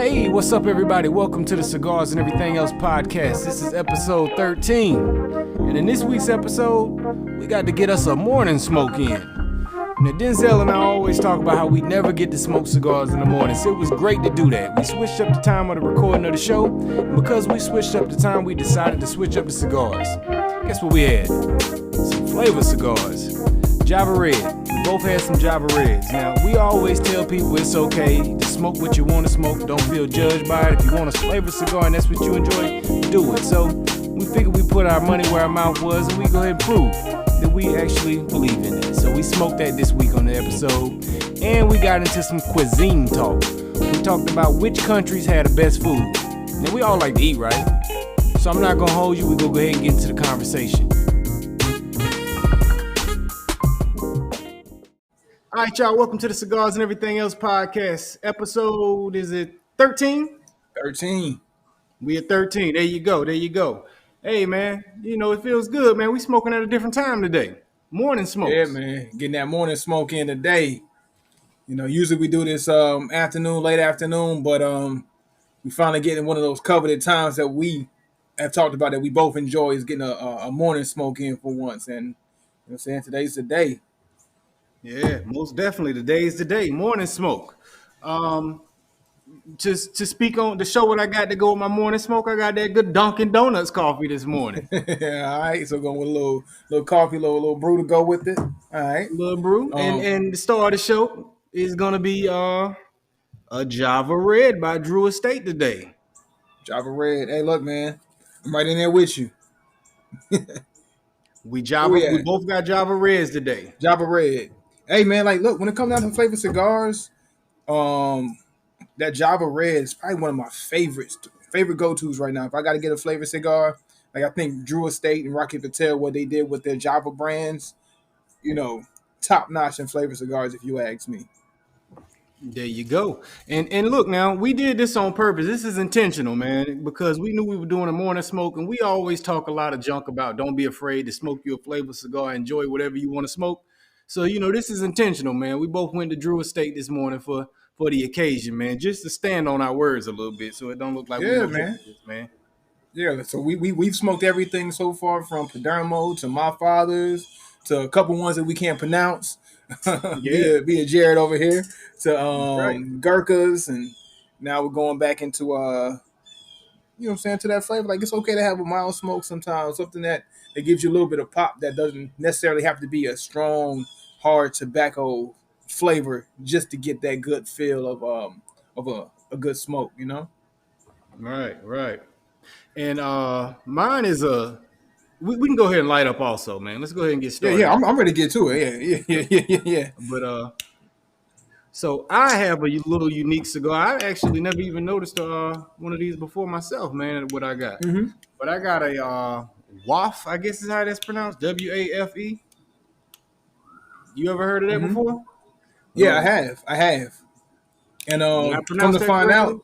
Hey, what's up, everybody? Welcome to the Cigars and Everything Else podcast. This is episode 13. And in this week's episode, we got to get us a morning smoke in. Now, Denzel and I always talk about how we never get to smoke cigars in the morning, so it was great to do that. We switched up the time of the recording of the show, and because we switched up the time, we decided to switch up the cigars. Guess what we had? Some flavor cigars. Java Red. We both had some Java Reds. Now, we always tell people it's okay to smoke what you want to smoke. Don't feel judged by it. If you want a flavor cigar and that's what you enjoy, do it. So, we figured we put our money where our mouth was, and we go ahead and prove that we actually believe in it. So we smoked that this week on the episode, and we got into some cuisine talk. We talked about which countries had the best food. Now, we all like to eat, right? So I'm not gonna hold you. We're gonna go ahead and get into the conversation. All right, y'all, welcome to the Cigars and Everything Else podcast. Episode, is it 13? 13. We at 13. There you go. Hey, man, it feels good, man. We smoking at a different time today. Morning smokes. Yeah, man. Getting that morning smoke in today. Usually we do this late afternoon, but we finally getting one of those coveted times that we have talked about that we both enjoy is getting a morning smoke in for once. And I'm saying, today's the day. Yeah, most definitely. Today's the day. Morning smoke. Just to speak on to show what I got to go with my morning smoke, I got that good Dunkin' Donuts coffee this morning. All right, so going with a little coffee, little brew to go with it. All right, little brew, and the star of the show is gonna be a Java Red by Drew Estate today. Java Red. Hey, look, man, I'm right in there with you. We both got Java Reds today. Java Red. Hey, man, like, look, when it comes down to flavored cigars, that Java Red is probably one of my favorite go-tos right now. If I got to get a flavored cigar, like I think Drew Estate and Rocky Patel, what they did with their Java brands, top-notch in flavored cigars, if you ask me. There you go. And look, now, we did this on purpose. This is intentional, man, because we knew we were doing a morning smoke, and we always talk a lot of junk about don't be afraid to smoke you a flavored cigar, enjoy whatever you want to smoke. So, this is intentional, man. We both went to Drew Estate this morning for the occasion, man, just to stand on our words a little bit so it don't look like we're man. Man. Yeah, so we've smoked everything so far from Padermo to My Father's to a couple ones that we can't pronounce. Yeah. be a Jared over here to Gurkhas, and now we're going back into to that flavor. Like, it's okay to have a mild smoke sometimes, something that gives you a little bit of pop that doesn't necessarily have to be a strong, hard tobacco flavor just to get that good feel of a good smoke, Right. And mine is we can go ahead and light up also, man. Let's go ahead and get started. Yeah, I'm ready to get to it. Yeah. But so I have a little unique cigar. I actually never even noticed one of these before myself, man. What I got, but I got a WAF. I guess is how that's pronounced. WAFE. You ever heard of that before? Yeah, I have. And come to find out,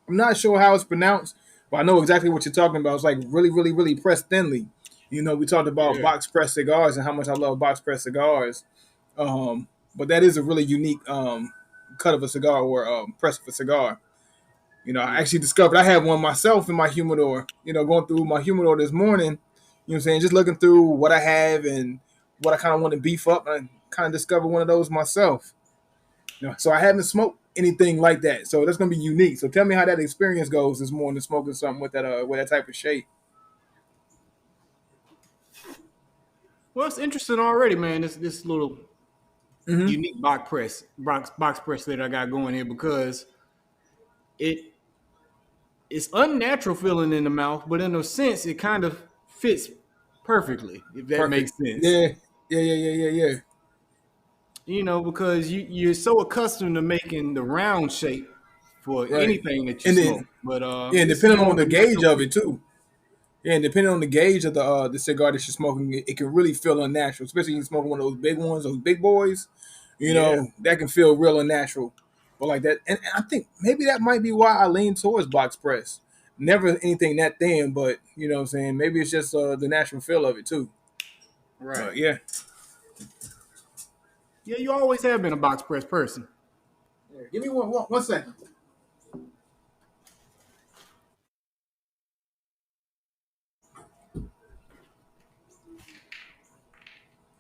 I'm not sure how it's pronounced, but I know exactly what you're talking about. It's like really, really, really pressed thinly. We talked about box press cigars and how much I love box press cigars. But that is a really unique cut of a cigar or press of a cigar. I actually discovered I have one myself in my humidor. Going through my humidor this morning, just looking through what I have and what I kind of want to beef up. I kind of discovered one of those myself. So I haven't smoked anything like that. So that's going to be unique. So tell me how that experience goes this morning, smoking something with that type of shape. Well, it's interesting already, man. This little unique box press that I got going here, because it's unnatural feeling in the mouth, but in a sense, it kind of fits perfectly, if that makes sense. Yeah. Because you're so accustomed to making the round shape for anything that you smoke. But depending on the gauge of it too. Yeah, and depending on the gauge of the cigar that you're smoking, it can really feel unnatural, especially if you're smoking one of those big ones, those big boys. That can feel real unnatural. But like that, and I think maybe that might be why I lean towards box press. Never anything that thin, but you know what I'm saying? Maybe it's just the natural feel of it too. Right. Yeah. Yeah, you always have been a box press person. Yeah, give me one second.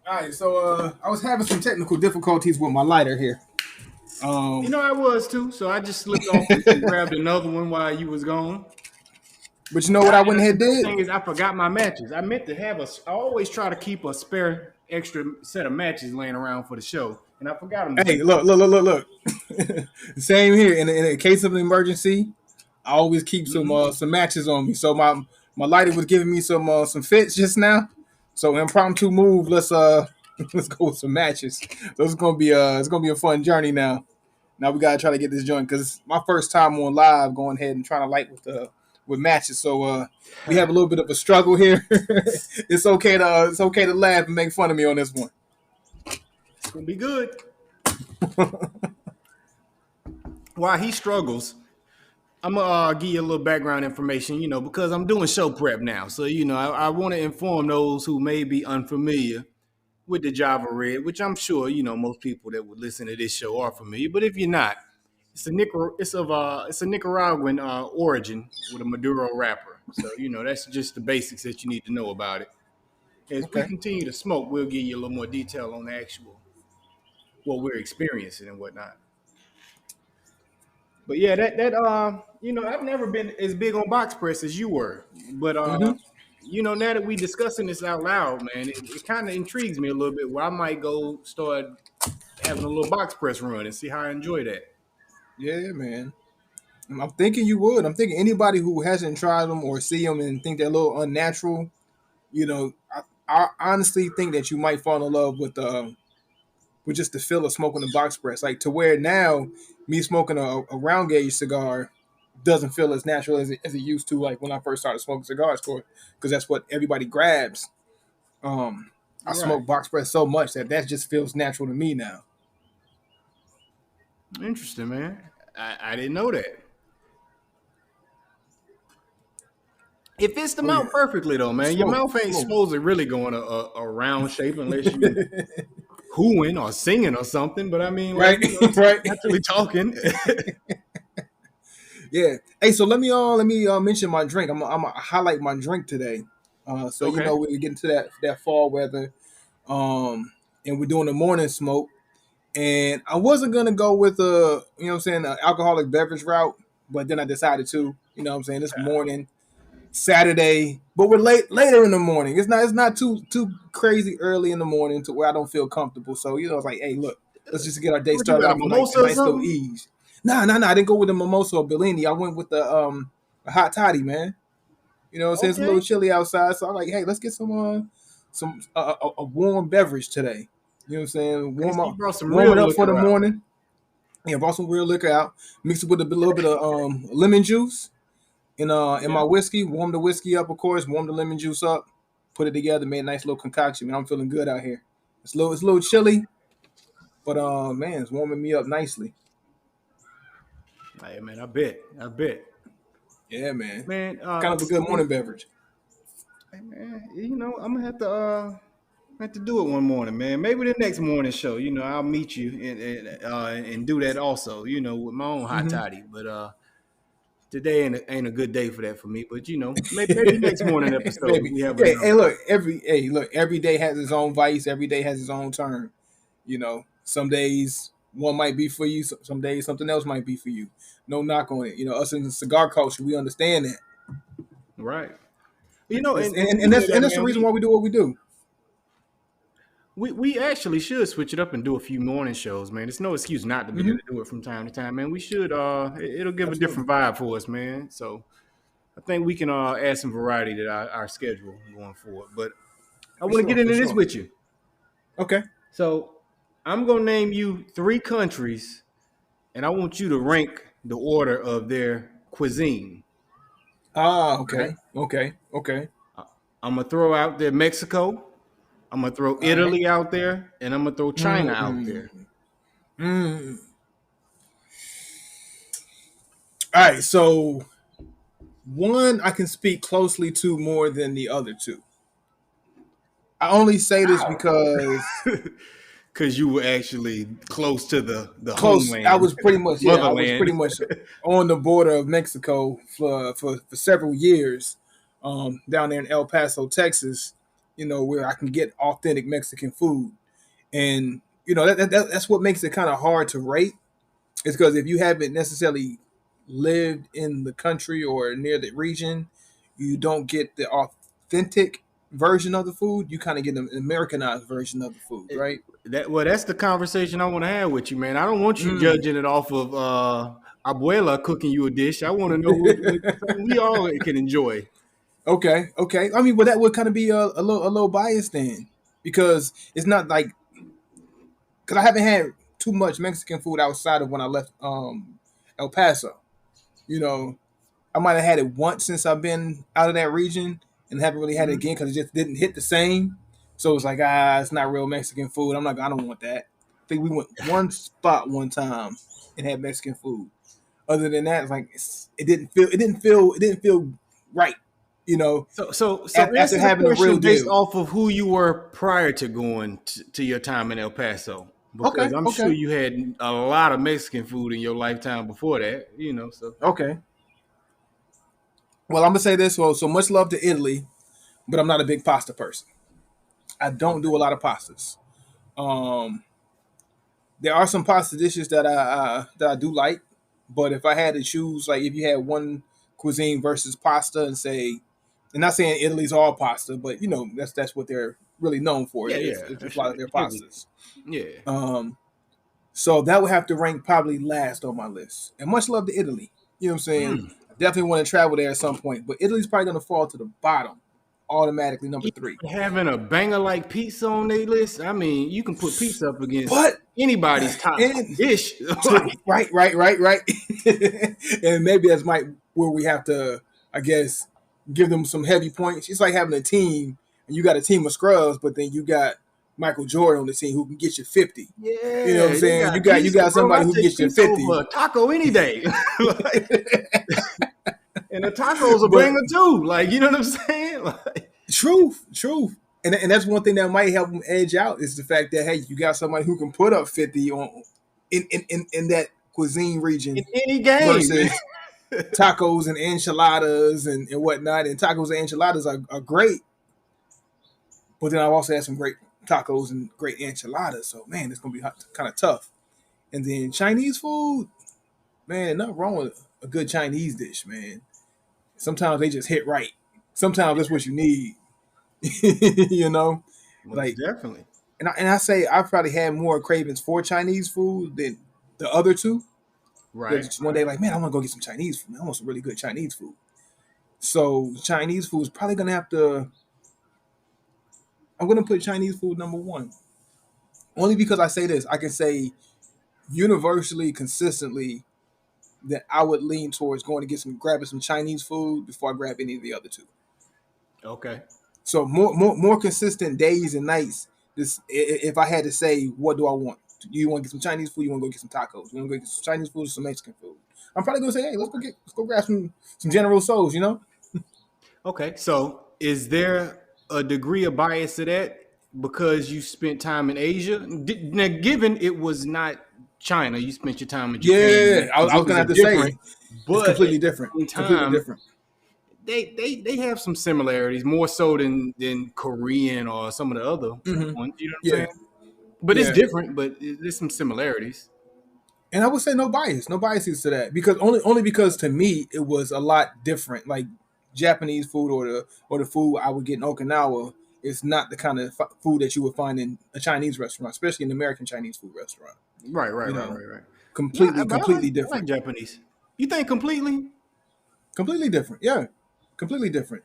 All right, so I was having some technical difficulties with my lighter here. You know, I was too, so I just slipped off and grabbed another one while you was gone. But you know what I went ahead The and did? thing is, I forgot my matches. I meant to have I always try to keep a spare extra set of matches laying around for the show, and I forgot them today. Hey, look. Same here. In a case of an emergency, I always keep some matches on me. So my lighter was giving me some fits just now. So impromptu move. Let's go with some matches. So it's gonna be a fun journey now. Now we gotta try to get this joint because it's my first time on live going ahead and trying to light with matches. So we have a little bit of a struggle here. It's okay to laugh and make fun of me on this one. It's gonna be good. While he struggles, I'm gonna give you a little background information, because I'm doing show prep now. So, I want to inform those who may be unfamiliar with the Java Red, which I'm sure, most people that would listen to this show are familiar. But if you're not, it's a Nicaraguan origin with a Maduro wrapper. So, that's just the basics that you need to know about it. As we Okay. continue to smoke, we'll give you a little more detail on the actual what we're experiencing and whatnot. But yeah, I've never been as big on box press as you were. But Mm-hmm. now that we discussing this out loud, man, it kind of intrigues me a little bit. Where I might go start having a little box press run and see how I enjoy that. Yeah, man. I'm thinking you would. I'm thinking anybody who hasn't tried them or see them and think they're a little unnatural, I honestly think that you might fall in love with just the feel of smoking a box press. Like to where now, me smoking a round gauge cigar doesn't feel as natural as it used to. Like when I first started smoking cigars, because that's what everybody grabs. I Right. smoke box press so much that just feels natural to me now. Interesting, man. I didn't know that. It fits the Oh yeah, mouth perfectly, though, man. Your smoke, mouth ain't smoke. supposed to really go in a round shape unless you hooing or singing or something. But I mean, like, Right, just right. naturally talking. Yeah. Hey, so let me mention my drink. I'm gonna highlight my drink today. So Okay. we're getting to that fall weather. And we're doing the morning smoke. And I wasn't gonna go with what I'm saying, an alcoholic beverage route, but then I decided to, what I'm saying, this morning, Saturday, but we're later in the morning. It's not too crazy early in the morning to where I don't feel comfortable. So, it's like, hey, look, let's just get our day What you started got, a off with like a mimosa or nice little something? ease. Nah, I didn't go with the mimosa or Bellini. I went with the a hot toddy, man. You know what I'm saying? It's a little Okay. chilly outside, so I'm like, hey, let's get some a warm beverage today. You know what I'm saying? Okay, so you brought some Warm real it up for the liquor out. morning. Yeah, brought some real liquor out, mix it with a little bit of lemon juice in Yeah. my whiskey. Warm the whiskey up, of course. Warm the lemon juice up. Put it together. Made a nice little concoction. Man, I'm feeling good out here. It's a little chilly, but man, it's warming me up nicely. Hey, man, I bet. Yeah, man. Man, Kind of a good morning beverage. hey, man, I'm gonna have to do it one morning, man. Maybe the next morning show, I'll meet you and do that also, with my own hot Hmm. toddy. But today ain't a good day for that for me. But maybe next morning episode Maybe. we have Yeah. another one. Hey, look. Every day has its own vice. Every day has its own turn. Some days one might be for you. Some days something else might be for you. No knock on it. Us in the cigar culture, we understand that. Right. It's, And and speaking of and that, that's the man, reason why we do what we do. we actually should switch it up and do a few morning shows, man. It's no excuse not to be able Hmm. to do it from time to time, man. We should it'll give a Absolutely. different vibe for us, man. So I think we can add some variety to our schedule going forward. But I For want to sure. get For into this sure. with you. Okay. So I'm gonna name you three countries, and I want you to rank the order of their cuisine. Ah. Right? Okay. Okay. Okay. I'm gonna throw out there Mexico. I'm gonna throw All right. Italy out there, and I'm gonna throw China out Mm. there. Mm. All right. So one I can speak closely to more than the other two. I only say this How? because because you were actually close to the Close. I homeland, was pretty much I was motherland. pretty much on the border of Mexico for several years, down there in El Paso, Texas. Where I can get authentic Mexican food, and that's what makes it kind of hard to rate. It's because if you haven't necessarily lived in the country or near the region, you don't get the authentic version of the food. You kind of get an Americanized version of the food, right? That's the conversation I want to have with you, man. I don't want you Mm. judging it off of abuela cooking you a dish. I want to know what something we all can enjoy. Okay. I mean, but that would kind of be a little biased then, because it's not like, because I haven't had too much Mexican food outside of when I left El Paso. You know, I might have had it once since I've been out of that region, and haven't really had it again because it just didn't hit the same. So it's like, it's not real Mexican food. I don't want that. I think we went one spot one time and had Mexican food. Other than that, it's like it didn't feel right. You know, So after answer the having a real question based deal. off of who you were prior to going to your time in El Paso, because I'm sure Okay. you had a lot of Mexican food in your lifetime before that. So Okay. Well, I'm gonna say this. Well, so much love to Italy, but I'm not a big pasta person. I don't okay, do a lot of pastas. Um, there are some pasta dishes that I do like, but if I had to choose, like if you had one cuisine versus pasta, and not saying Italy's all pasta, but that's what they're really known for. yeah, It's that's a lot of their heavy, pastas. yeah. Um, so that would have to rank probably last on my list. And much love to Italy. You know what I'm saying? Mm. I definitely want to travel there at some point, but Italy's probably going to fall to the bottom, automatically number three. Having a banger like pizza on their list, I mean, you can put pizza up against But anybody's top and dish. true, right. And maybe that's might where we have to, I guess, give them some heavy points. It's like having a team, and you got a team of scrubs, but then you got Michael Jordan on the team who can get you 50. You know what I'm Yeah, they saying? You got got you pizza, got bro. I somebody who can take get you pizza 50. over a taco any day. Like, and the taco's a But banger too. Like, you know what I'm saying? Like, truth. And that's one thing that might help them edge out is the fact that, hey, you got somebody who can put up 50 on in that cuisine in region any game, man. versus tacos and enchiladas and whatnot. And tacos and enchiladas are great, but then I've also had some great tacos and great enchiladas. So man, it's gonna be kind of tough. And then Chinese food, man, nothing wrong with a good Chinese dish, man. Sometimes they just hit right. Sometimes that's what you need. you know, Most like, definitely. and I say I've probably had more cravings for Chinese food than the other two. Right. Because one day, like, man, I want to go get some Chinese food. I want some really good Chinese food. So Chinese food is probably gonna have to. I'm gonna put Chinese food number one, only because I say this. I can say universally, consistently, that I would lean towards going to grabbing some Chinese food before I grab any of the other two. Okay. So more consistent days and nights. If I had to say, what do I want? You want to get some Chinese food? You want to go get some tacos? You want to go get some Chinese food or some Mexican food? I'm probably gonna say, hey, let's go grab some General So's. Okay. So is there a degree of bias to that because you spent time in Asia? Now, given it was not China, you spent your time in Japan Yeah, I because it was was gonna a have to different, say it's but at completely the different. same Completely time, different. they have some similarities, more so than Korean or some of the other Hmm. ones. You know what I'm Yeah, saying? But it's yeah. different. But there's some similarities. And I would say no biases to that, because only because to me it was a lot different. Like Japanese food or the food I would get in Okinawa is not the kind of food that you would find in a Chinese restaurant, especially an American Chinese food restaurant. Right, right, You right, know, right, right. Yeah, completely but completely I like different. Japanese. You think completely? Completely different. Yeah. Completely different.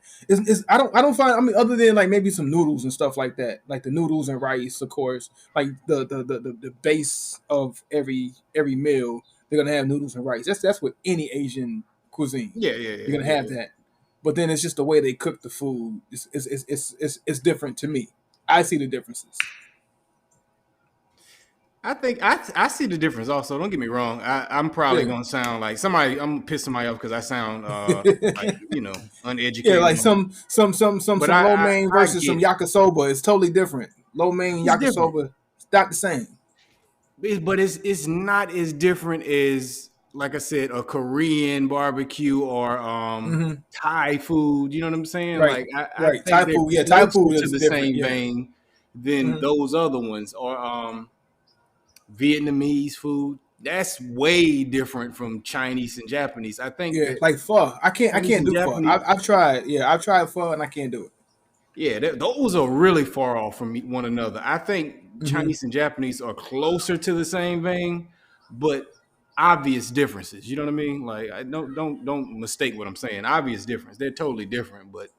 I don't find, I mean, other than like maybe some noodles and stuff like that, like the noodles and rice, of course, like the base of every meal, they're gonna have noodles and rice. That's with any Asian cuisine. Yeah, yeah, You're yeah, gonna have yeah. that. But then it's just the way they cook the food. It's different to me. I see the differences. I think I see the difference. Also, don't get me wrong. I'm probably Yeah. gonna sound like somebody. I'm gonna piss somebody off because I sound like Yeah, uneducated. like some But some lo mein I versus get some it. yakisoba. It's totally different. Lo mein and It's different. yakisoba. not the same. But it's not as different as, like I said, a Korean barbecue or Hmm. Thai food. You know what I'm saying? Right, Like I right. think Thai they're food, yeah, Thai closer food to is the different. same Yeah. vein than Hmm. those other ones, or Vietnamese food. That's way different from Chinese and Japanese. I think Yeah, that like pho. I Chinese can't and do pho. Japanese, I've tried. Yeah, I've tried pho and I can't do it. yeah, those are really far off from one another. I think Hmm. Chinese and Japanese are closer to the same vein, but obvious differences. You know what I mean? Like, I don't mistake what I'm saying. Obvious difference. They're totally different, but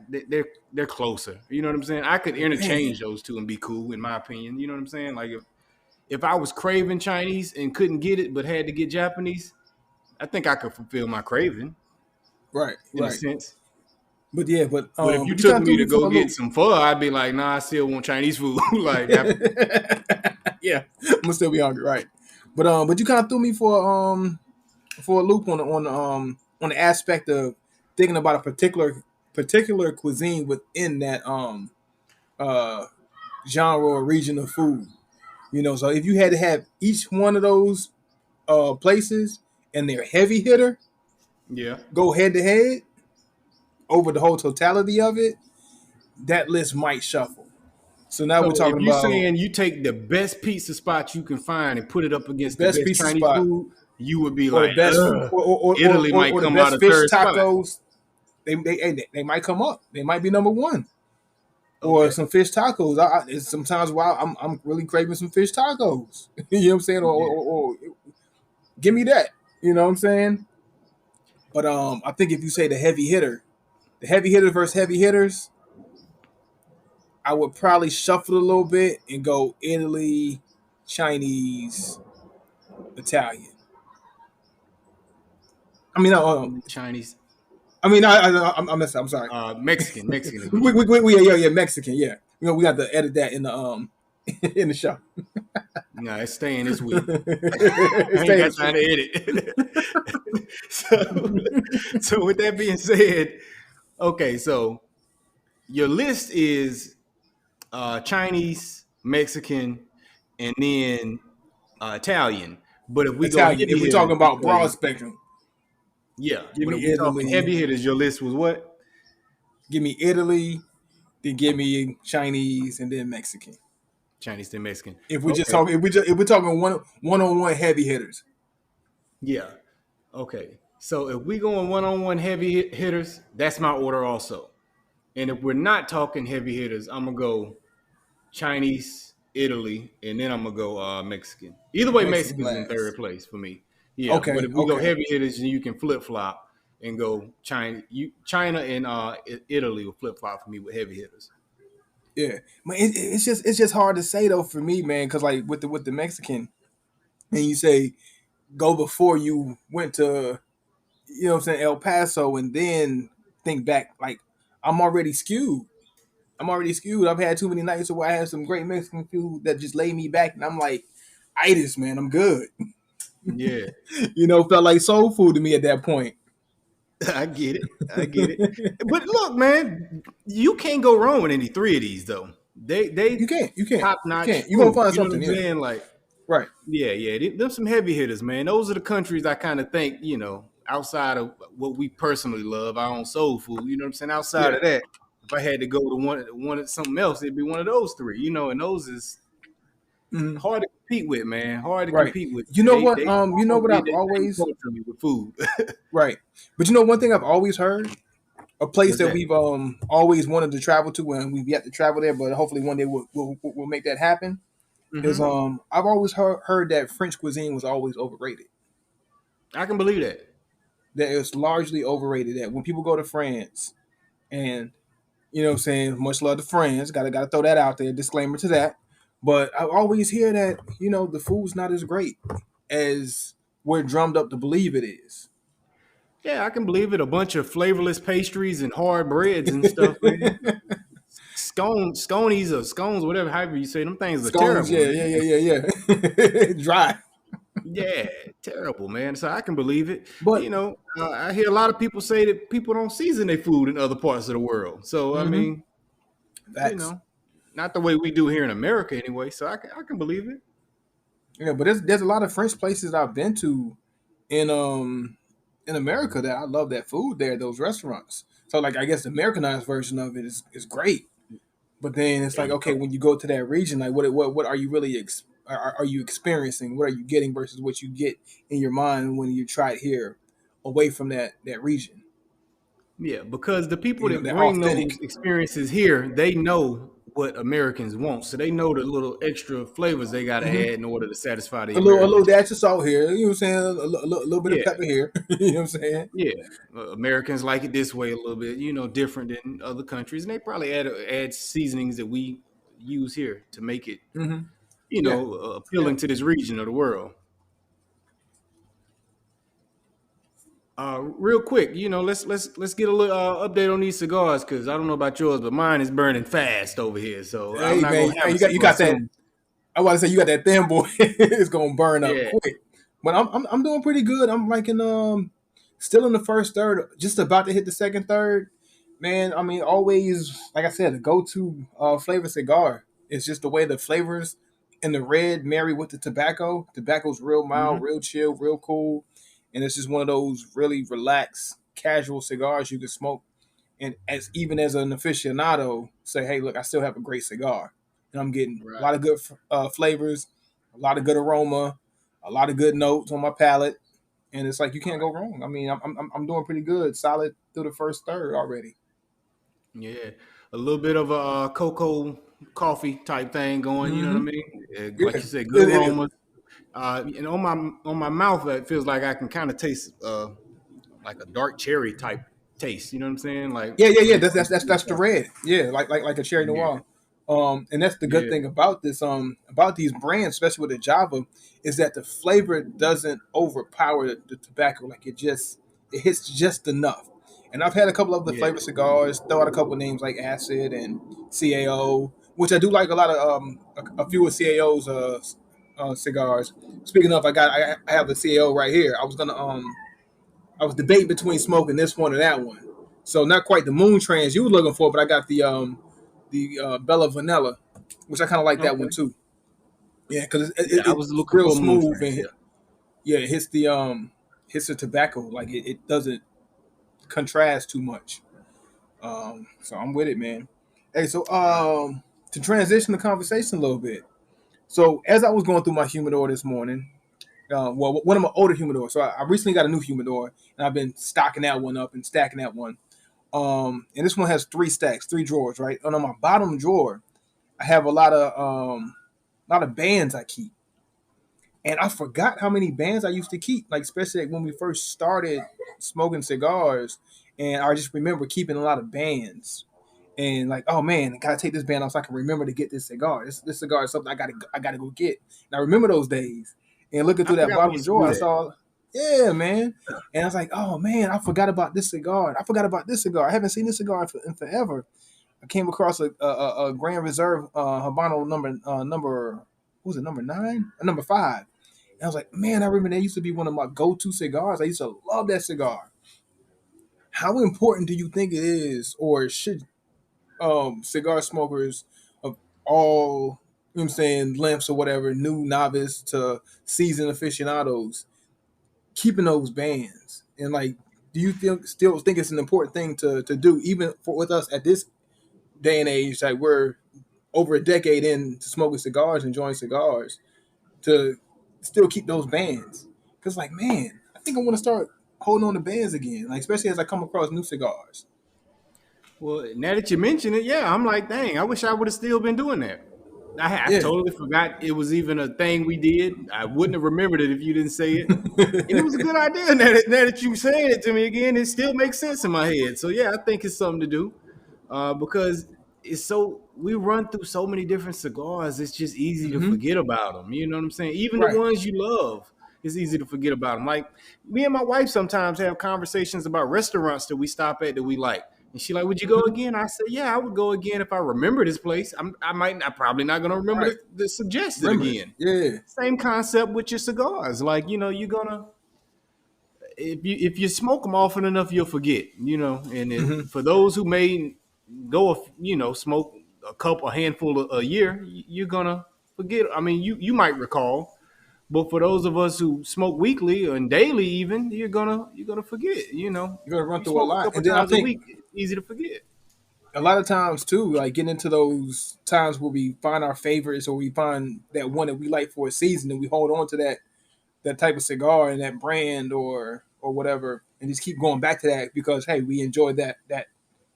they're closer. You know what I'm saying? I could Man, interchange those two and be cool, in my opinion. You know what I'm saying? Like, if I was craving Chinese and couldn't get it but had to get Japanese, I think I could fulfill my craving right, in a right. sense. But yeah, but But if you you took kind of threw me to me for go a get loop. some pho, I'd be like, nah, I still want Chinese food. Like after, Yeah, I'm gonna still be hungry, right? But you kind of threw me for a loop on the aspect of thinking about a particular cuisine within that uh genre or region of food. You know, so if you had to have each one of those places and their heavy hitter yeah. go head to head over the whole totality of it, that list might shuffle. So now we're So if talking you about saying you take the best pizza spot you can find and put it up the against the best best pizza Chinese spot food, you would be or the like, best ugh, Italy might or the come out best of fish third spot. tacos. They might come up. They might be number one. Or Okay. some fish tacos. It's sometimes while I'm really craving some fish tacos. You know what I'm saying? Yeah. Or give me that. You know what I'm saying? But I think if you say the heavy hitters versus heavy hitters, I would probably shuffle a little bit and go Italy, Chinese, Italian. I mean, Chinese, I'm messing. I'm sorry. Mexican is what you mean. Yeah, Mexican. Yeah, we got to edit that in the in the show. No, it's staying this week. I ain't Stay in got the time show. to edit. so, so with that being said, okay, so your list is Chinese, Mexican, and then Italian. But if we go Italian. heavy If we're hitters, talking about broad because spectrum, yeah, give but me if we talking Italy, heavy hitters, your list was what? give me Italy, then give me Chinese, and then Mexican. Chinese and Mexican. If we just Okay, talking, if we're talking one on one heavy hitters, yeah. Okay, so if we going one on one heavy hitters, that's my order also. And if we're not talking heavy hitters, I'm gonna go Chinese, Italy, and then I'm gonna go Mexican. Either way, Mexican Mexican's in third last. place for me. Yeah, but Okay, if we go okay, heavy hitters, then you can flip flop and go China and Italy will flip flop for me with heavy hitters. yeah. Man, it's just hard to say though for me, man, because like with the Mexican, and you say go before you went to, you know what I'm saying, El Paso, and then think back, like I'm already skewed. I'm already skewed. I've had too many nights where I had some great Mexican food that just laid me back, and I'm like, itis, man, I'm good. Yeah, You know, felt like soul food to me at that point. I get it. I get it. But look, man, you can't go wrong with any three of these though. You They can't, top notch you gonna food. find You know what something, I'm yeah, saying? Like, right. yeah, yeah. Them some heavy hitters, man. Those are the countries I kind of think, outside of what we personally love, our own soul food. You know what I'm saying? Outside Yeah. of that, if I had to go to one something else, it'd be one of those three. And those is Mhm. hard to compete with, man. Hard to Right. compete with. You know They what? they You know almost what did I've the same always culturally with food. right. But you know one thing I've always heard, a place What's that that? we've always wanted to travel to, and we've yet to travel there, but hopefully one day we'll make that happen. Is Hmm. I've always heard that French cuisine was always overrated. I can believe that. That it's largely overrated. That when people go to France and, you know what I'm saying, much love to France, gotta throw that out there, disclaimer to that. But I always hear that, the food's not as great as we're drummed up to believe it is. Yeah, I can believe it. A bunch of flavorless pastries and hard breads and stuff, man. Sconies or scones, whatever, however you say, them things are Scones, terrible, yeah, man. yeah. Dry. Yeah, terrible, man. So I can believe it. But I hear a lot of people say that people don't season their food in other parts of the world. So I hmm mean, you facts. know, not the way we do here in America anyway. So I can believe it. Yeah, but there's a lot of French places I've been to in in America that I love that food there, those restaurants. So like I guess the Americanized version of it is great. But then it's There like you okay, go. when you go to that region, like what are you really are you experiencing? What are you getting versus what you get in your mind when you try it here, away from that region? Yeah, because the people that That bring those authentic. experiences here, they know what Americans want. So they know the little extra flavors they got to Hmm. add in order to satisfy the A little Americans. dash of salt here. You know what I'm saying? A little bit of Yeah, pepper here. You know what I'm saying? yeah. Americans like it this way a little bit, different than other countries, and they probably add seasonings that we use here to make it, Hmm. Yeah, yeah. appealing to this region of the world. Real quick, let's get a little update on these cigars because I don't know about yours, but mine is burning fast over here, so I'm Hey not man, gonna have hey, a you cigar got that. soon. I want to say you got that thin boy. It's gonna burn up Yeah, quick. But I'm doing pretty good. I'm like in still in the first third, just about to hit the second third. Man, I mean, always like I said, the go-to flavor cigar. It's just the way the flavors and the red marry with the tobacco. Tobacco's real mild, hmm real chill, real cool, and it's just one of those really relaxed, casual cigars you can smoke and as even as an aficionado, say, hey, look, I still have a great cigar, and I'm getting a right, lot of good flavors, a lot of good aroma, a lot of good notes on my palate, and it's like you can't go right. wrong. I mean, I'm doing pretty good, solid through the first third already. Yeah, a little bit of a cocoa coffee type thing going. You know what I Mm-hmm. mean? Yeah, Like you said, good it is. aromas. And on my mouth, it feels like I can kind of taste like a dark cherry type taste. You know what I'm saying? Like Yeah, yeah, when yeah. it comes to this That's the coffee. red. Yeah, like a cherry Yeah, noir. And that's the good yeah, thing about this about these brands, especially with the Java, is that the flavor doesn't overpower the tobacco. Like it hits just enough. And I've had a couple of the yeah. flavor cigars. Throw out a couple names like Acid and CAO, which I do like a lot of a few of CAO's cigars. Speaking of, I have the CAO right here. I was debating between smoking this one or that one. So not quite the moon trans you were looking for, but I got the Bella Vanilla, which I kind of like that one Okay. too. Yeah, because Yeah, I was it's looking real for a moon smooth trance. and Yeah. yeah, it hits the tobacco like it doesn't contrast too much. So I'm with it, man. Hey, so Right. to transition the conversation a little bit. So as I was going through my humidor this morning, well, one of my older humidors. So I recently got a new humidor, and I've been stocking that one up and stacking that one. And this one has three stacks, three drawers, right? And on my bottom drawer, I have a lot of bands I keep. And I forgot how many bands I used to keep, like especially when we first started smoking cigars. And I just remember keeping a lot of bands. And like, oh man, I gotta take this band off so I can remember to get this cigar. This cigar is something I gotta go get. And I remember those days. And looking I through that forgot we bottom used to drawer, do I that. saw, yeah, man. And I was like, oh man, I forgot about this cigar. I forgot about this cigar. I haven't seen this cigar in forever. I came across a Grand Reserve Habano number what was it, number nine or number five. And I was like, man, I remember that used to be one of my go-to cigars. I used to love that cigar. How important do you think it is, or should cigar smokers of all, you know what I'm saying, lengths or whatever, new novice to seasoned aficionados, keeping those bands? And like, do you still think it's an important thing to do, even for with us at this day and age, like we're over a decade into smoking cigars, enjoying cigars, to still keep those bands? Because like, man, I think I want to start holding on to bands again, like especially as I come across new cigars. Well, now that you mention it, yeah, I'm like, dang, I wish I would have still been doing that. I Yeah. totally forgot it was even a thing we did. I wouldn't have remembered it if you didn't say it. And it was a good idea. Now that you saying it to me again, it still makes sense in my head. So yeah, I think it's something to do. Because we run through so many different cigars. It's just easy to Hmm. forget about them. You know what I'm saying? Even the Right. ones you love, it's easy to forget about them. Like me and my wife sometimes have conversations about restaurants that we stop at that we like. And she like, would you go Hmm. again? I said, yeah, I would go again if I remember this place. I'm probably not gonna remember Right. the suggest it Remember it. again. Yeah. Same concept with your cigars. Like, you're gonna if you smoke them often enough, you'll forget. And Hmm. for those who may go, smoke a handful a year, you're gonna forget. I mean, you might recall, but for those of us who smoke weekly and daily, even you're gonna forget. You know, You're gonna run you through a smoke a lot, couple and then I times a think week, it's easy to forget. a lot of times too, like getting into those times where we find our favorites or we find that one that we like for a season, and we hold on to that type of cigar and that brand or whatever, and just keep going back to that because hey, we enjoyed that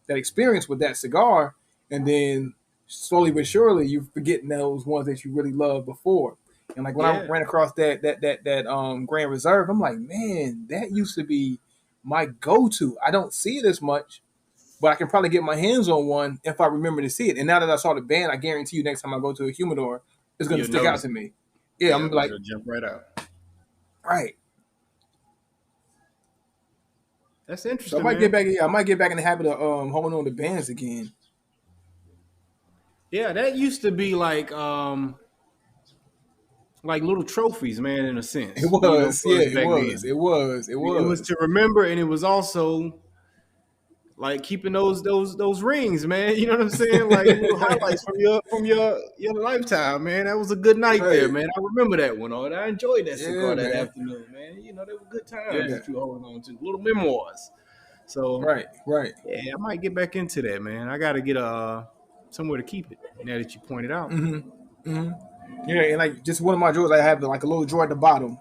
experience with that cigar, and then slowly but surely you're forgetting those ones that you really loved before. And like when I Yeah, ran across that Grand Reserve, I'm like, man, that used to be my go-to. I don't see it as much, but I can probably get my hands on one if I remember to see it. And now that I saw the band, I guarantee you next time I go to a humidor, it's going to you'll stick out notice to it. me. Yeah, I'm Yeah, gonna be like, it'll jump right out. right. That's So I interesting, might get man. back. Yeah, I might get back in the habit of holding on to bands again. Yeah, that used to be like little trophies, man, in a It sense, was, for yeah, us it back was, then. it was, it It was was. to remember, and it was also like keeping those rings, man. You know what I'm saying? Like little highlights from your lifetime, man. That was a good night there, Right. man. I remember that one. Oh, and I enjoyed that Yeah, cigar that man. afternoon, man. You know, they were good times Yeah. that you were holding on to, little memoirs. So Right. Right. yeah, I might get back into that, man. I got to get somewhere to keep it. Now that you pointed out, Mm-hmm. Mm-hmm. Yeah, and like just one of my drawers, I have like a little drawer at the bottom,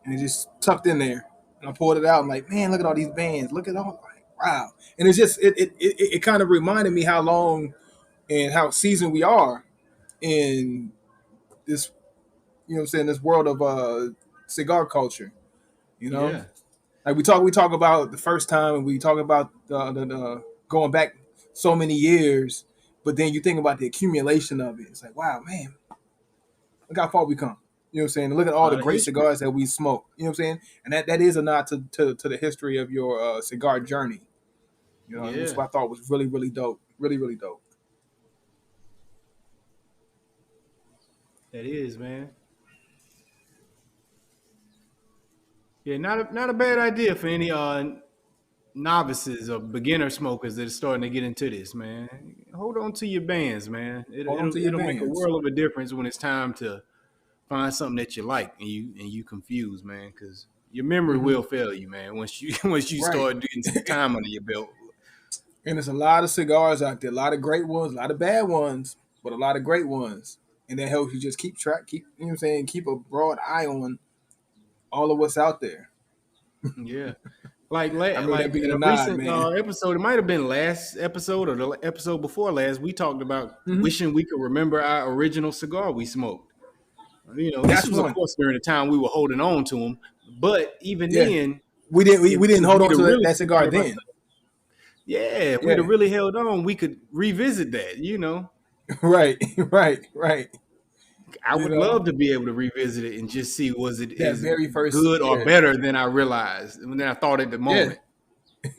and it's just tucked in there. And I pulled it out. I'm like, man, look at all these bands. Look at all. Like, wow. And it's just it kind of reminded me how long and how seasoned we are in this. You know what I'm saying? This world of cigar culture. You know, yeah, like we talk about the first time, and we talk about the going back so many years, but then you think about the accumulation of it. It's like, wow, man, look how far we come. You know what I'm saying? Look at a all the lot of great history. cigars that we smoke. You know what I'm saying? And that is a nod to the history of your cigar journey. You know, which Yeah, I thought was really, really dope. Really, really dope. that is, man. Yeah, not a bad idea for any novices or beginner smokers that are starting to get into this, man. Hold on to your bands, man. It'll Hold on it'll, to your it'll make a bands. world of a difference when it's time to find something that you like and you confuse, man, because your memory Hmm. will fail you, man, once you once you Right. start getting some time under your belt. And there's a lot of cigars out there, a lot of great ones, a lot of bad ones, but a lot of great ones. And that helps you just keep track, keep you know what I'm saying, keep a broad eye on all of what's out there. Yeah. Like I remember that like being in a a nod, recent man. episode, it might have been last episode or the episode before last. We talked about Hmm. wishing we could remember our original cigar we smoked. You know, this That's was of one. course during the time we were holding on to them, but even Yeah. then, We didn't we, if, we didn't if hold we'd on have to really that taken cigar care of then. ourselves, yeah, if we'd Yeah. have really held on, we could revisit that. You know, Right. Right. Right. I You would know? love to be able to revisit it and just see was it That as very first, good or yeah. better than I realized than I thought at the Yeah. moment.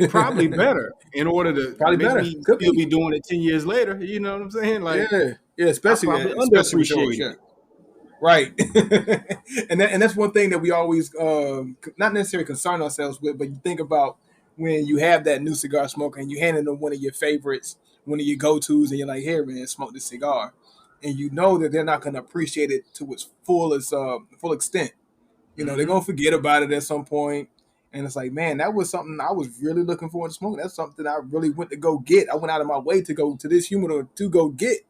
Probably better in order to Probably make better. me Could still be. be doing it 10 years later. You know what I'm saying? Like Yeah. Yeah, I especially probably especially for sure. underappreciated Sure. it. Right. And that's one thing that we always not necessarily concern ourselves with, but you think about when you have that new cigar smoker and you hand them one of your favorites, one of your go-tos, and you're like, here, man, smoke this cigar. And you know that they're not gonna appreciate it to its full extent. You know, they're Hmm. gonna forget about it at some point. And it's like, man, that was something I was really looking forward to smoking. That's something I really went to go get. I went out of my way to go to this humidor to go get,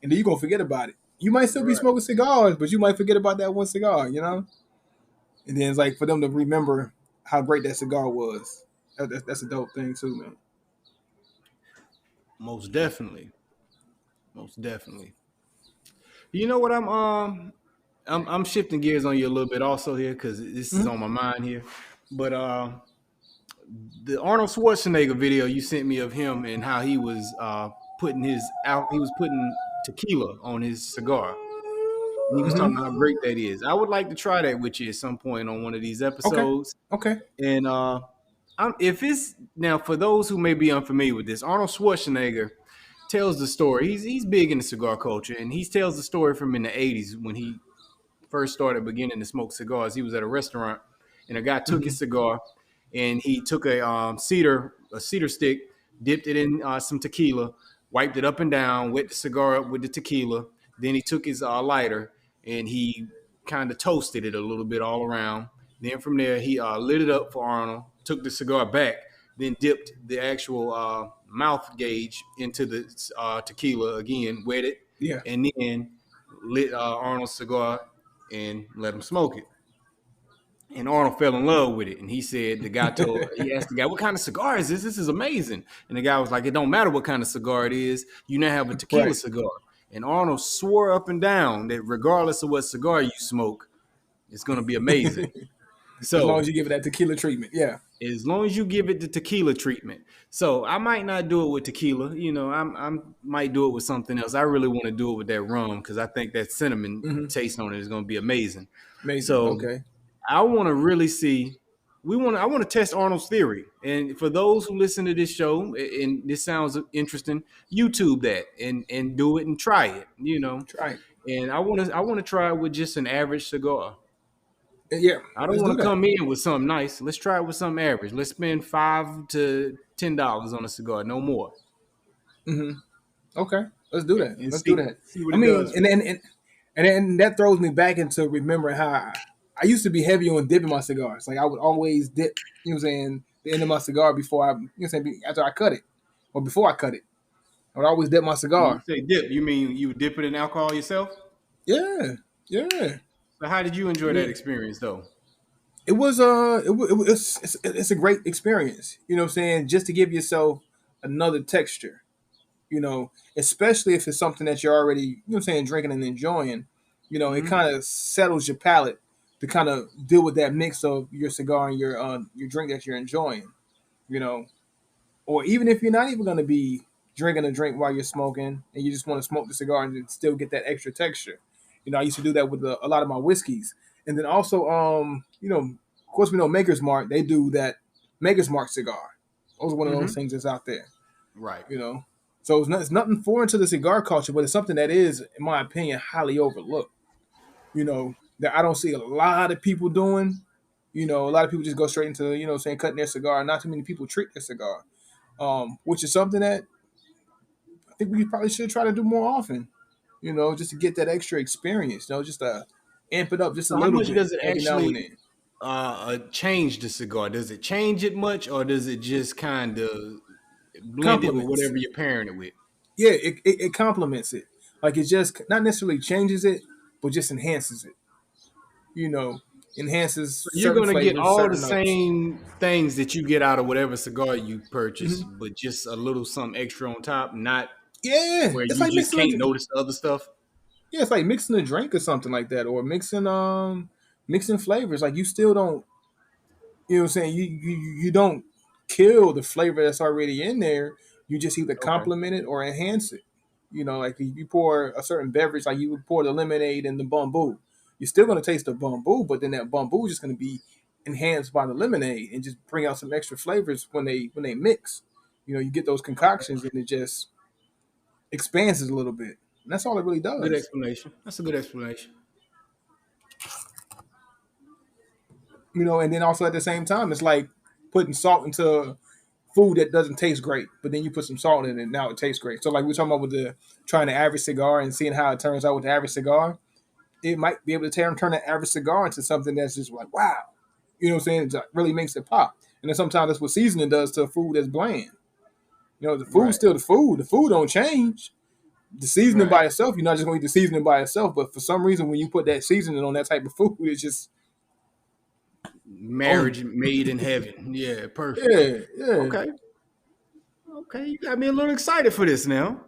and then you're gonna forget about it. You might still be Right. smoking cigars, but you might forget about that one cigar, you know? And then it's like for them to remember how great that cigar was. That's a dope thing too, man. Most definitely. Most definitely. You know what I'm shifting gears on you a little bit also here because this is Mm-hmm. on my mind here. But the Arnold Schwarzenegger video you sent me of him and how he was he was putting tequila on his cigar. And he was talking Mm-hmm. about how great that is. I would like to try that with you at some point on one of these Okay. episodes. Okay. And if it's now for those who may be unfamiliar with this, Arnold Schwarzenegger tells the story. He's big in the cigar culture, and he tells the story from in the '80s when he first started beginning to smoke cigars. He was at a restaurant, and a guy took Mm-hmm. his cigar, and he took a cedar stick, dipped it in some tequila, wiped it up and down, wet the cigar up with the tequila. Then he took his lighter and he kind of toasted it a little bit all around. Then from there, he lit it up for Arnold, took the cigar back, then dipped the actual mouth gauge into the tequila again, wet it, Yeah. and then lit Arnold's cigar and let him smoke it. And Arnold fell in love with it. And he said, he asked the guy, what kind of cigar is this? This is amazing. And the guy was like, it don't matter what kind of cigar it is. You now have a tequila Right. cigar. And Arnold swore up and down that regardless of what cigar you smoke, it's going to be amazing. As long So as you give it that tequila treatment. Yeah. as long as you give it the tequila treatment. So I might not do it with tequila. I might do it with something else. I really want to do it with that rum because I think that cinnamon Mm-hmm. taste on it is going to be amazing. Amazing. So Okay. I want to really see. I want to test Arnold's theory. And for those who listen to this show, and this sounds interesting, YouTube that and do it and try it. Try it. And I want to try it with just an average cigar. Yeah. I don't Let's do want to that. come in with something nice. Let's try it with something average. Let's spend $5 to $10 on a cigar, no more. Mm-hmm. Okay. Let's do that. And Let's do that. see what I it mean, does. and then that throws me back into remembering how I used to be heavy on dipping my cigars. Like I would always dip, the end of my cigar before after I cut it or before I cut it. I would always dip my When you cigar. say dip, you mean you dip it in alcohol yourself? Yeah. Yeah. So how did you I enjoy that mean, experience though? it was it's a great experience. You know what I'm saying? Just to give yourself another texture. Especially if it's something that you're already, drinking and enjoying. It Hmm. kind of settles your palate to kind of deal with that mix of your cigar and your drink that you're enjoying. You know, or even if you're not even going to be drinking a drink while you're smoking and you just want to smoke the cigar and then still get that extra texture. I used to do that with a lot of my whiskeys, and then also, of course, we know Maker's Mark. They do that Maker's Mark cigar. Those are one of those Hmm. things that's out there. Right. You know, so it's nothing foreign to the cigar culture, but it's something that is, in my opinion, highly overlooked. That I don't see a lot of people doing. A lot of people just go straight into, saying cutting their cigar. Not too many people treat their cigar, which is something that I think we probably should try to do more often. Just to get that extra experience. Just to amp it up just a So how little much bit does it every now and actually then. change the cigar? Does it change it much, or does it just kind of blend it with Compliments. whatever you're pairing it with? Yeah, it complements it. Like it just not necessarily changes it, but just enhances it. You know, enhances So you're certain gonna get flavors, all the certain notes. same things that you get out of whatever cigar you purchase, Hmm. but just a little something extra on top, not Yeah, where it's you like just mixing a can't notice the other stuff. yeah, it's like mixing a drink or something like that, or mixing flavors. Like you still don't, what I'm saying, you don't kill the flavor that's already in there. You just either Okay. complement it or enhance it. Like if you pour a certain beverage, like you would pour the lemonade and the bamboo, you're still going to taste the bamboo, but then that bamboo is just going to be enhanced by the lemonade and just bring out some extra flavors when they mix. You get those Okay. concoctions and it just expands it a little bit. And that's all it really Good does. explanation. That's a good explanation. And then also at the same time, it's like putting salt into food that doesn't taste great, but then you put some salt in it, and now it tastes great. So like we're talking about with the trying the average cigar and seeing how it turns out with the average cigar, it might be able to turn the average cigar into something that's just like wow, what I'm saying? It really makes it pop. And then sometimes that's what seasoning does to a food that's bland. The food's Right. still the food. The food don't change. The seasoning Right. by itself, you're not just going to eat the seasoning by itself, but for some reason, when you put that seasoning on that type of food, it's just boom. Marriage made in heaven. Yeah. Perfect. Yeah, yeah. Okay. Okay. You got me a little excited for this now.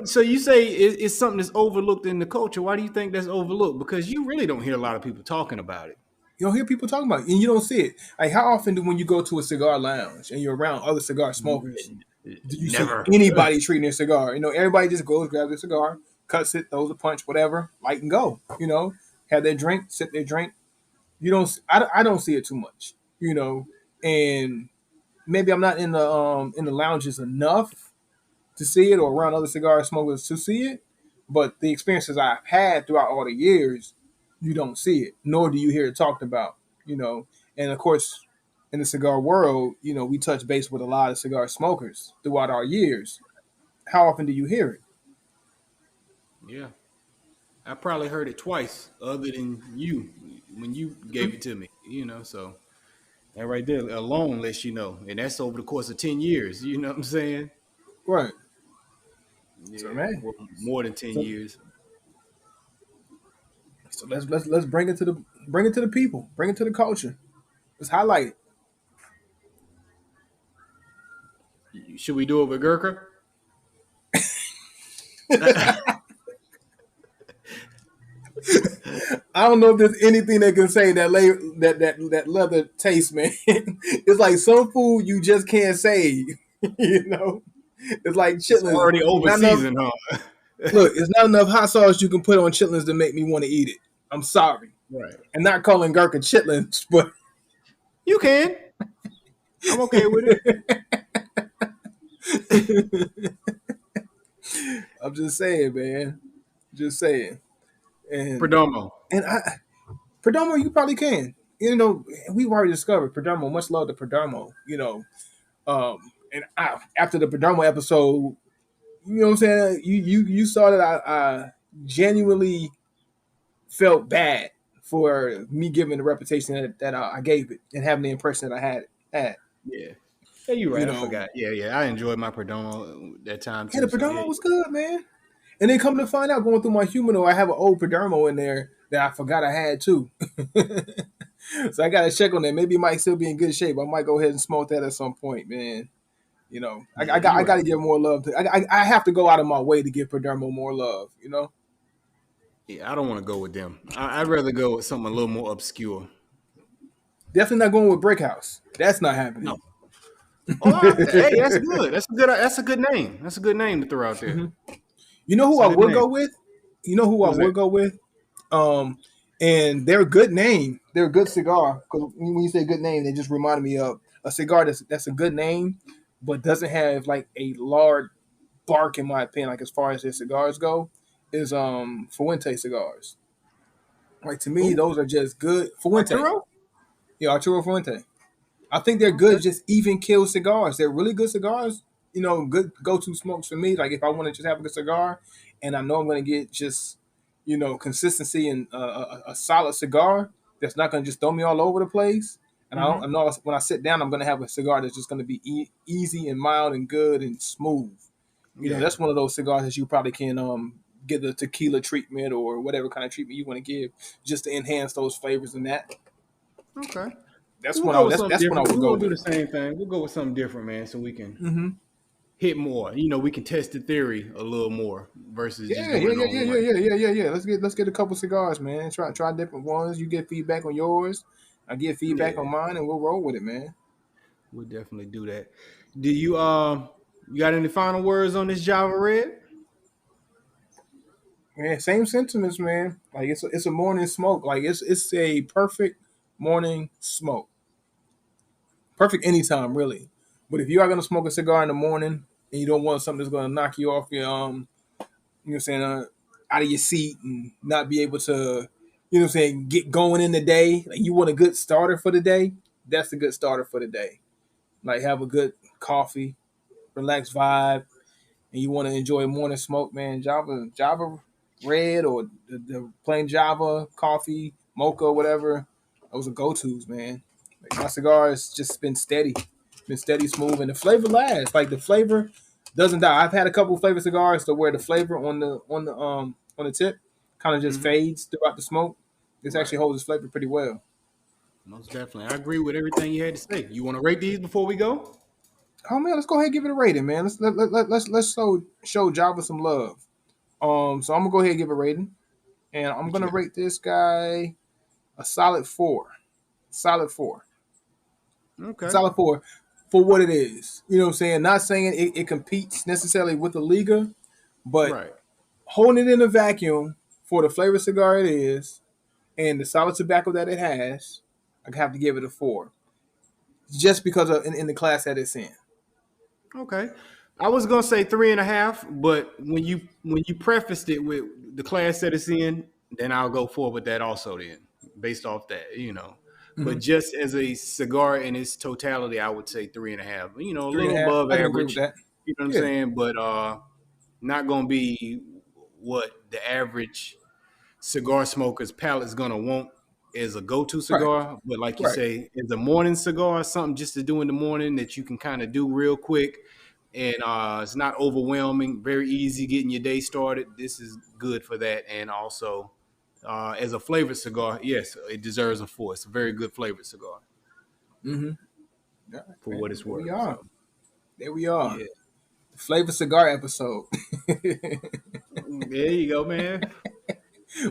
So you say it's something that's overlooked in the culture. Why do you think that's overlooked? Because you really don't hear a lot of people talking about it. You don't hear people talking about it, and you don't see it. Like, how often do when you go to a cigar lounge and you're around other cigar smokers, do you see Never. anybody treating their cigar? Everybody just goes, grabs their cigar, cuts it, throws a punch, whatever, light and go. Have their drink, sip their drink. You don't. I don't see it too much. And maybe I'm not in the lounges enough to see it or around other cigar smokers to see it. But the experiences I've had throughout all the years, you don't see it, nor do you hear it talked about. And of course, in the cigar world, we touch base with a lot of cigar smokers throughout our years. how often do you hear it? Yeah. I probably heard it twice, other than you when you gave it to me. So that right there alone lets you know, and that's over the course of 10 years. You know what I'm saying? Right. So Yeah, man, well, more than 10 years. so let's bring it to the people, bring it to the culture. Let's highlight Should we do it with Gurkha? it. I don't know if there's anything that can say that leather taste, man. It's like some food you just can't say. you know, it's like It's chitlins. already over Not enough. seasoned, huh? Look, it's not enough hot sauce you can put on chitlins to make me want to eat it. I'm sorry, Right. and not calling gherkin chitlins, but You can. I'm okay with it. I'm just saying, man. Just saying, and Perdomo. Perdomo, you probably can. We've already discovered Perdomo. Much love to Perdomo. After the Perdomo episode, you know what I'm saying? You saw that I genuinely felt bad for me giving the reputation that I gave it and having the impression that I had. Yeah. Yeah, you're You right. I know, forgot. Yeah. I enjoyed my Perdomo that time yeah, the too. So yeah. Perdomo was good, man. And then come to find out, going through my humidor, I have an old Perdomo in there that I forgot I had too. So I got to check on that. Maybe it might still be in good shape. I might go ahead and smoke that at some point, man. Yeah, I you're got right. to give more love. I have to go out of my way to give Perdomo more love. Yeah, I don't want to go with them. I'd rather go with something a little more obscure. Definitely not going with Brickhouse. That's not happening. No. Oh, hey, that's good. That's a good name. That's a good name to throw out there. Mhm. You know who It's a I good would name. go with? You know who I Who's that? would go with? Um, and they're a good name. They're a good cigar. Because when you say good name, they just reminded me of a cigar that's a good name, but doesn't have like a large bark, in my opinion. Like as far as their cigars go, is Fuente cigars. Like to me, Who? those are just good. Fuente, Arturo? yeah, Arturo Fuente. I think they're Okay. good, just even kill cigars. They're really good cigars. Good go-to smokes for me. Like if I want to just have a good cigar, and I know I'm going to get just consistency and a solid cigar that's not going to just throw me all over the place. And I Mm-hmm. know when I sit down, I'm going to have a cigar that's just going to be easy and mild and good and smooth. Yeah. That's one of those cigars that you probably can get the tequila treatment or whatever kind of treatment you want to give, just to enhance those flavors and that. Okay. That's We'll when go I with that's something that's when I different. would We go won't do with. the same thing. We'll go with something different, man, so we can Mm-hmm. hit more. We can test the theory a little more versus just Yeah, yeah, doing it yeah, on yeah, yeah, one. yeah, yeah, yeah. Let's get a couple cigars, man. Try different ones. You get feedback on yours. I get feedback Yeah, on mine, and we'll roll with it, man. we'll definitely do that. Do you got any final words on this Java Red? Man, same sentiments, man. Like it's a morning smoke. Like it's a perfect morning smoke. Perfect anytime, really. But if you are gonna smoke a cigar in the morning and you don't want something that's gonna knock you off your you know what I'm saying, out of your seat and not be able to, you know what I'm saying, get going in the day. Like you want a good starter for the day. That's a good starter for the day. Like have a good coffee, relaxed vibe, and you want to enjoy a morning smoke, man. Java Red or the plain Java coffee, mocha, whatever. Those are go tos, man. Like my cigar has just been steady, smooth, and the flavor lasts. Like the flavor doesn't die. I've had a couple of flavor cigars to where the flavor on the tip kind of just Mm-hmm. fades throughout the smoke. This actually Right. holds its flavor pretty well. Most definitely. I agree with everything you had to say. You want to rate these before we go? Oh man, let's go ahead and give it a rating, man. Let's show Java some love. So I'm gonna go ahead and give a rating, and I'm What you gonna got? rate this guy a solid four. Solid four. Okay. Solid four for what it is. You know what I'm saying? Not saying it competes necessarily with the Liga, but Right. holding it in a vacuum for the flavor cigar it is and the solid tobacco that it has, I have to give it a four. Just because of in the class that it's in. Okay. I was gonna say 3.5, but when you prefaced it with the class that it's in, then I'll go forward with that also then, based off that. But Mm-hmm. just as a cigar in its totality, I would say 3.5. A Three and little a half. above I can agree with average. that. You know what I'm Yeah. saying? But not gonna be what the average cigar smoker's palate's gonna want is a go-to Right. cigar. But like you Right. say, it's a morning cigar, something just to do in the morning that you can kind of do real quick. And it's not overwhelming, very easy getting your day started. This is good for that. And also, as a flavored cigar, yes, it deserves a 4. It's a very good flavored cigar Mm-hmm. All right, for what man. it's There we worth. are. So, There we are. yeah. Flavor cigar episode. There you go, man.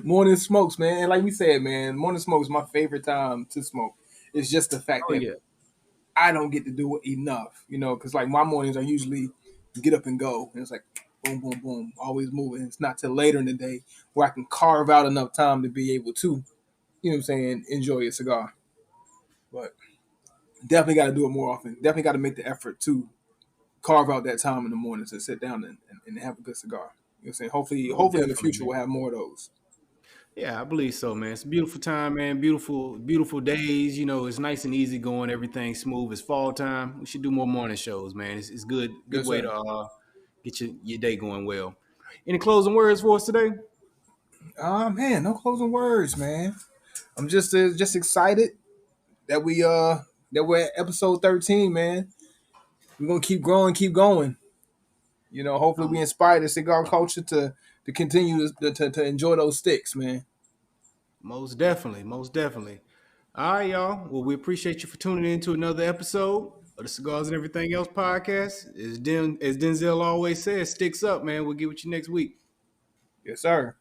Morning smokes, man. And like we said, man, morning smokes is my favorite time to smoke. It's just the fact Oh, that yeah. I don't get to do it enough, because like my mornings are usually get up and go. And it's like boom, boom, boom, always moving. It's not till later in the day where I can carve out enough time to be able to, enjoy a cigar. But definitely got to do it more often. Definitely got to make the effort to carve out that time in the morning to sit down and have a good cigar. You know what I'm saying? Most Hopefully in the definitely, future man. we'll have more of those. Yeah, I believe so, man. It's a beautiful time, man. Beautiful, beautiful days. It's nice and easy going. Everything smooth. It's fall time. We should do more morning shows, man. It's good. Good Yes, way sir. to get your day going well. Any closing words for us today? Man, no closing words, man. I'm just excited that we're at episode 13, man. We're gonna keep growing, keep going. Hopefully we Um, inspire the cigar culture to continue to enjoy those sticks, man. Most definitely, most definitely. All right, y'all. Well, we appreciate you for tuning in to another episode of the Cigars and Everything Else podcast. As Denzel always says, sticks up, man. We'll get with you next week. Yes, sir.